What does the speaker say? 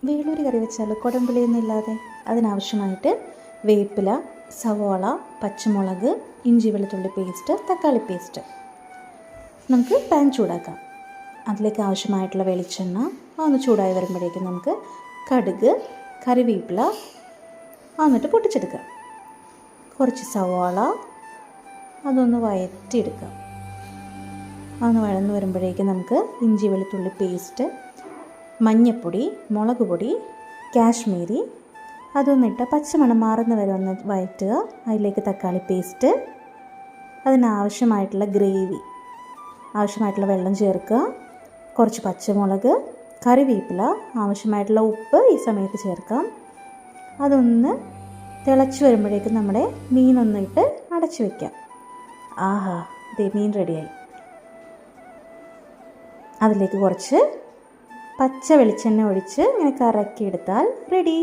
വേളൂരി കറി വെച്ചാലോ കുടംപുളിയൊന്നും ഇല്ലാതെ. അതിനാവശ്യമായിട്ട് വേപ്പില, സവോള, പച്ചമുളക്, ഇഞ്ചി വെളുത്തുള്ളി പേസ്റ്റ്, തക്കാളി പേസ്റ്റ്. നമുക്ക് പാൻ ചൂടാക്കാം. അതിലേക്ക് ആവശ്യമായിട്ടുള്ള വെളിച്ചെണ്ണ ഒന്ന് ചൂടായി വരുമ്പോഴേക്കും നമുക്ക് കടുക്, കറിവേപ്പില എന്നിട്ട് പൊട്ടിച്ചെടുക്കാം. കുറച്ച് സവോള അതൊന്ന് വഴറ്റിയെടുക്കാം. അതൊന്ന് വഴന്ന് വരുമ്പോഴേക്കും നമുക്ക് ഇഞ്ചി വെളുത്തുള്ളി പേസ്റ്റ്, മഞ്ഞൾപ്പൊടി, മുളക് പൊടി, കാശ്മീരി അതൊന്നിട്ട് പച്ചമണം മാറുന്ന വരെ ഒന്ന് വഴറ്റുക. അതിലേക്ക് തക്കാളി പേസ്റ്റ്, അതിനാവശ്യമായിട്ടുള്ള ഗ്രേവി, ആവശ്യമായിട്ടുള്ള വെള്ളം ചേർക്കുക. കുറച്ച് പച്ചമുളക്, കറിവേപ്പില, ആവശ്യമായിട്ടുള്ള ഉപ്പ് ഈ സമയത്ത് ചേർക്കാം. അതൊന്ന് തിളച്ച് വരുമ്പോഴേക്കും നമ്മുടെ മീനൊന്നിട്ട് അടച്ചു വയ്ക്കാം. ആഹാ, ദേ മീൻ റെഡിയായി. അതിലേക്ക് കുറച്ച് പച്ച വെളിച്ചെണ്ണ ഒഴിച്ച് ഇങ്ങനെ കറക്കിയെടുത്താൽ റെഡി.